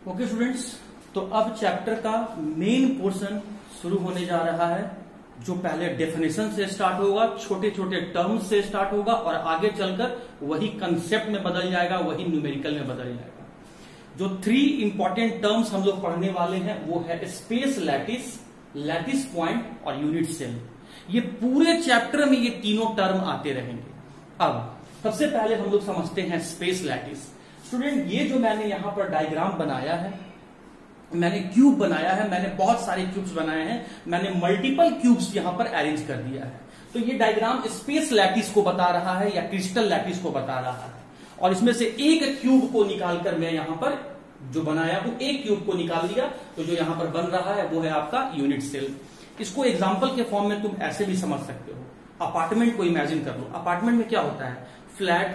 Okay students, तो अब chapter का मेन पोर्शन शुरू होने जा रहा है, जो पहले डेफिनेशन से स्टार्ट होगा, छोटे छोटे टर्म्स से स्टार्ट होगा और आगे चलकर वही कंसेप्ट में बदल जाएगा, वही न्यूमेरिकल में बदल जाएगा। जो 3 इंपॉर्टेंट टर्म्स हम लोग पढ़ने वाले हैं वो है स्पेस लैटिस, लैटिस पॉइंट और यूनिट सेल। ये पूरे चैप्टर में ये तीनों टर्म आते रहेंगे। अब सबसे पहले हम लोग समझते हैं स्पेस लैटिस। स्टूडेंट, ये जो मैंने यहां पर डायग्राम बनाया है, मैंने क्यूब बनाया है, मैंने बहुत सारे क्यूब्स बनाए हैं, मैंने मल्टीपल क्यूब्स यहां पर अरेंज कर दिया है। तो ये डायग्राम स्पेस लैटिस को बता रहा है या क्रिस्टल लैटिस को बता रहा है। और इसमें से एक क्यूब को निकालकर मैं यहां पर जो बनाया हूं, एक क्यूब को निकाल दिया, तो जो यहां पर बन रहा है वो है आपका यूनिट सेल। इसको एग्जाम्पल के फॉर्म में तुम ऐसे भी समझ सकते हो। अपार्टमेंट को इमेजिन कर लो। अपार्टमेंट में क्या होता है? फ्लैट,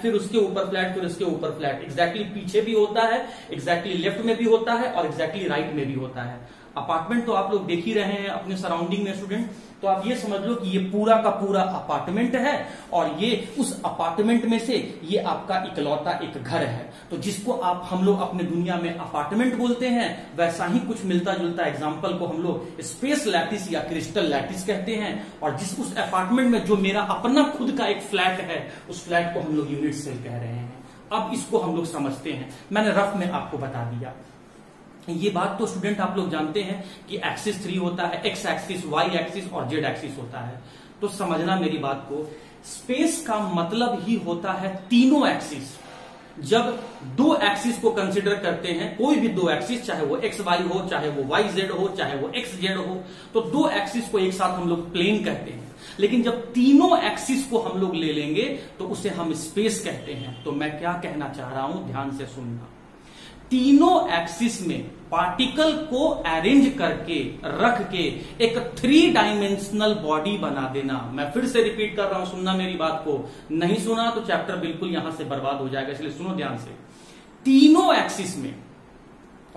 फिर उसके ऊपर फ्लैट, फिर उसके ऊपर फ्लैट। एग्जैक्टली पीछे भी होता है, एग्जैक्टली लेफ्ट में भी होता है और एग्जैक्टली राइट में भी होता है। अपार्टमेंट तो आप लोग देख ही रहे हैं अपने सराउंडिंग में स्टूडेंट। तो आप ये समझ लो कि ये पूरा का पूरा अपार्टमेंट है और ये उस अपार्टमेंट में से ये आपका इकलौता एक घर है। तो जिसको हम लोग अपने दुनिया में अपार्टमेंट बोलते हैं, वैसा ही कुछ मिलता जुलता एग्जाम्पल को हम लोग स्पेस लैटिस या क्रिस्टल लैटिस कहते हैं। और उस अपार्टमेंट में जो मेरा अपना खुद का एक फ्लैट है, उस फ्लैट को हम लोग यूनिट सेल कह रहे हैं। अब इसको हम लोग समझते हैं। मैंने रफ में आपको बता दिया। ये बात तो स्टूडेंट आप लोग जानते हैं कि एक्सिस 3 होता है, एक्स एक्सिस, वाई एक्सिस और जेड एक्सिस होता है। तो समझना मेरी बात को, स्पेस का मतलब ही होता है तीनों एक्सिस। जब 2 एक्सिस को कंसिडर करते हैं, कोई भी 2 एक्सिस, चाहे वो एक्स वाई हो, चाहे वो वाई जेड हो, चाहे वो एक्स जेड हो, तो 2 एक्सिस को एक साथ हम लोग प्लेन कहते हैं। लेकिन जब तीनों एक्सिस को हम लोग ले लेंगे तो उसे हम स्पेस कहते हैं। तो मैं क्या कहना चाह रहा हूं, ध्यान से सुनना। तीनों एक्सिस में पार्टिकल को अरेंज करके रख के एक 3 डायमेंशनल बॉडी बना देना। मैं फिर से रिपीट कर रहा हूं, सुनना मेरी बात को। नहीं सुना तो चैप्टर बिल्कुल यहां से बर्बाद हो जाएगा, इसलिए सुनो ध्यान से। तीनों एक्सिस में,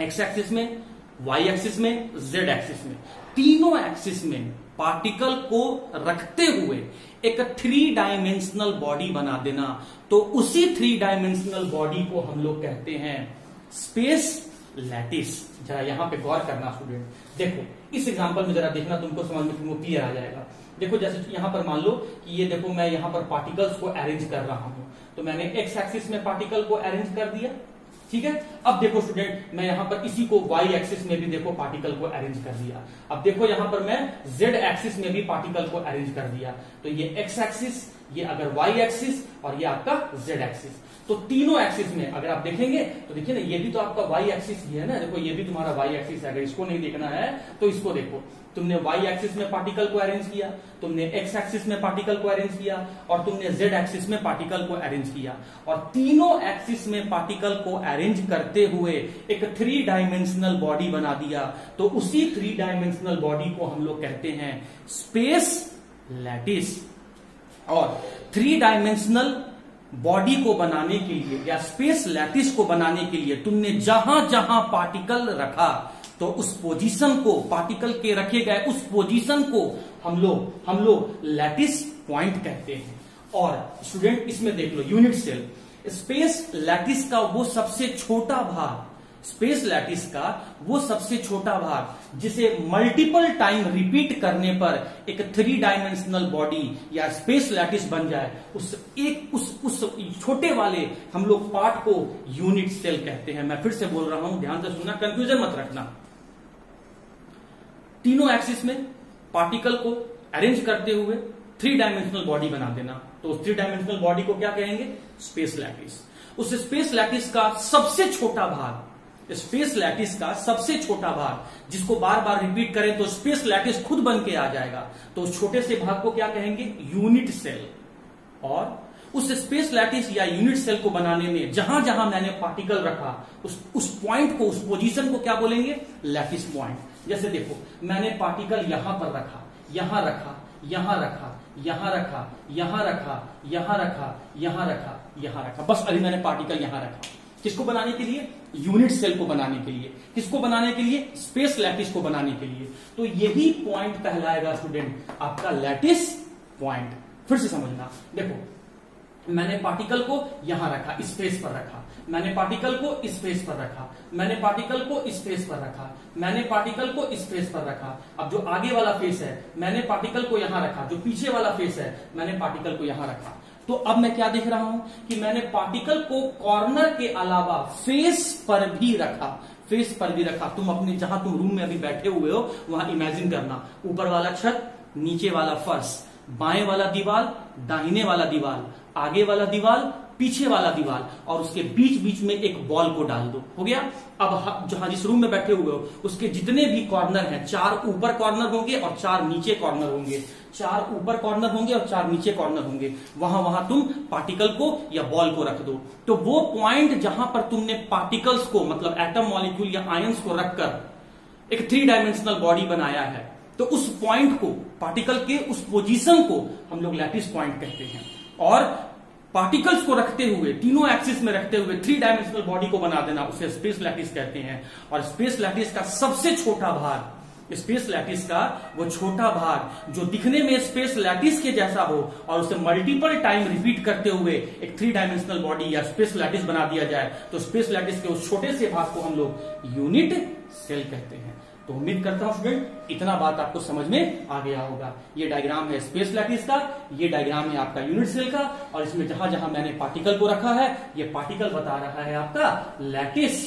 एक्स एक्सिस में, वाई एक्सिस में, जेड एक्सिस में, तीनों एक्सिस में पार्टिकल को रखते हुए एक 3 डायमेंशनल बॉडी बना देना। तो उसी 3 डायमेंशनल बॉडी को हम लोग कहते हैं स्पेस लैटिस। जरा यहां पे गौर करना स्टूडेंट। देखो इस एग्जांपल में जरा देखना, तुमको समझ में तुमको क्लियर आ जाएगा। देखो जैसे यहां पर मान लो कि ये देखो मैं यहां पर पार्टिकल्स को अरेंज कर रहा हूं। तो मैंने एक्स एक्सिस में पार्टिकल को अरेंज कर दिया, ठीक है। अब देखो स्टूडेंट, मैं यहां पर इसी को वाई एक्सिस में भी देखो पार्टिकल को अरेंज कर दिया। अब देखो यहां पर मैं जेड एक्सिस में भी पार्टिकल को अरेंज कर दिया। तो ये एक्स एक्सिस, ये अगर वाई एक्सिस और ये आपका जेड एक्सिस। तो तीनों एक्सिस में अगर आप देखेंगे तो देखिए ना, ये भी तो आपका वाई एक्सिस ही है ना। देखो ये भी तुम्हारा वाई एक्सिस है। अगर इसको नहीं देखना है तो इसको देखो। तुमने वाई एक्सिस में पार्टिकल को अरेंज किया, तुमने एक्स एक्सिस में पार्टिकल को अरेंज किया और तुमने जेड एक्सिस में पार्टिकल को अरेंज किया। और तीनों एक्सिस में पार्टिकल को अरेंज करते हुए एक 3 डायमेंशनल बॉडी बना दिया। तो उसी 3 डायमेंशनल बॉडी को हम लोग कहते हैं स्पेस लैटिस। और 3 डायमेंशनल बॉडी को बनाने के लिए या स्पेस लैटिस को बनाने के लिए तुमने जहां जहां पार्टिकल रखा, तो उस पोजीशन को, पार्टिकल के रखे गए उस पोजीशन को हम लोग लैटिस पॉइंट कहते हैं। और स्टूडेंट इसमें देख लो यूनिट सेल, स्पेस लैटिस का वो सबसे छोटा भाग, स्पेस लैटिस का वो सबसे छोटा भाग जिसे मल्टीपल टाइम रिपीट करने पर एक 3 डायमेंशनल बॉडी या स्पेस लैटिस बन जाए, उस छोटे वाले हम लोग पार्ट को यूनिट सेल कहते हैं। मैं फिर से बोल रहा हूं, ध्यान से सुनना, कंफ्यूजन मत रखना। तीनों एक्सिस में पार्टिकल को अरेंज करते हुए 3 डायमेंशनल बॉडी बना देना। तो उस 3 डायमेंशनल बॉडी को क्या कहेंगे? Space lattice. उस स्पेस लैटिस का सबसे छोटा भाग, स्पेस लैटिस का सबसे छोटा भाग जिसको बार बार रिपीट करें तो स्पेस लैटिस खुद बन के आ जाएगा। तो उस छोटे से भाग को क्या कहेंगे? Unit cell. और उस स्पेस लैटिस या यूनिट सेल को बनाने में जहां जहां मैंने पार्टिकल रखा, उस पॉइंट को, उस पोजीशन को क्या बोलेंगे? Lattice point. जैसे देखो मैंने पार्टिकल यहां पर रखा, यहां रखा, यहां रखा, यहां रखा, यहां रखा, यहां रखा, यहां रखा, यहां रखा, बस अभी मैंने पार्टिकल यहां रखा। किसको बनाने के लिए? यूनिट सेल को बनाने के लिए। किसको बनाने के लिए? स्पेस लैटिस को बनाने के लिए। तो यही पॉइंट कहलाएगा स्टूडेंट आपका लैटिस पॉइंट। फिर से समझना, देखो मैंने पार्टिकल को यहां रखा, इस फेस पर रखा, मैंने पार्टिकल को इस फेस पर रखा, मैंने पार्टिकल को इस फेस पर रखा, मैंने पार्टिकल को इस फेस पर रखा। अब जो आगे वाला फेस है मैंने पार्टिकल को यहां रखा, जो पीछे वाला फेस है मैंने पार्टिकल को यहां रखा। तो अब मैं क्या देख रहा हूं कि मैंने पार्टिकल को कॉर्नर के अलावा फेस पर भी रखा, फेस पर भी रखा। तुम अपने जहां तुम रूम में अभी बैठे हुए हो वहां इमेजिन करना, ऊपर वाला छत, नीचे वाला फर्श, बाएं वाला दीवार, दाहिने वाला दीवार, आगे वाला दीवार, पीछे वाला दीवार, और उसके बीच बीच में एक बॉल को डाल दो। हो गया। अब जहां जिस रूम में बैठे हुए हो उसके जितने भी कॉर्नर हैं, 4 ऊपर कॉर्नर होंगे और 4 नीचे कॉर्नर होंगे, 4 ऊपर कॉर्नर होंगे और 4 नीचे कॉर्नर होंगे। वहां वहां तुम पार्टिकल को या बॉल को रख दो। तो वो पॉइंट जहां पर तुमने पार्टिकल्स को मतलब एटम, मॉलिक्यूल या आयंस को रखकर एक 3 डायमेंशनल बॉडी बनाया है, तो उस पॉइंट को, पार्टिकल के उस पोजीशन को हम लोग लैटिस पॉइंट कहते हैं। और पार्टिकल्स को रखते हुए, तीनों एक्सिस में रखते हुए 3 डायमेंशनल बॉडी को बना देना, उसे स्पेस लैटिस कहते हैं। और स्पेस लैटिस का सबसे छोटा भाग, स्पेस लैटिस का वो छोटा भाग जो दिखने में स्पेस लैटिस के जैसा हो और उसे मल्टीपल टाइम रिपीट करते हुए एक 3 डायमेंशनल बॉडी या स्पेस लैटिस बना दिया जाए, तो स्पेस लैटिस के उस छोटे से भाग को हम लोग यूनिट सेल कहते हैं। तो उम्मीद करता हूं स्टूडेंट इतना बात आपको समझ में आ गया होगा। ये डायग्राम है स्पेस लैटिस का, ये डायग्राम है आपका यूनिट सेल का, और इसमें जहां जहां मैंने पार्टिकल को रखा है ये पार्टिकल बता रहा है आपका लैटिस,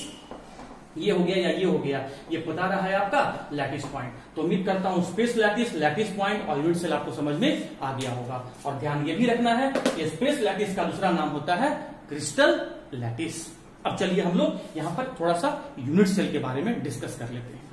ये हो गया या ये हो गया, ये बता रहा है आपका लैटिस पॉइंट। तो उम्मीद करता हूं स्पेस लैटिस, लैटिस पॉइंट और यूनिट सेल आपको समझ में आ गया होगा। और ध्यान ये भी रखना है कि स्पेस लैटिस का दूसरा नाम होता है क्रिस्टल लैटिस। अब चलिए हम लोग यहां पर थोड़ा सा यूनिट सेल के बारे में डिस्कस कर लेते हैं।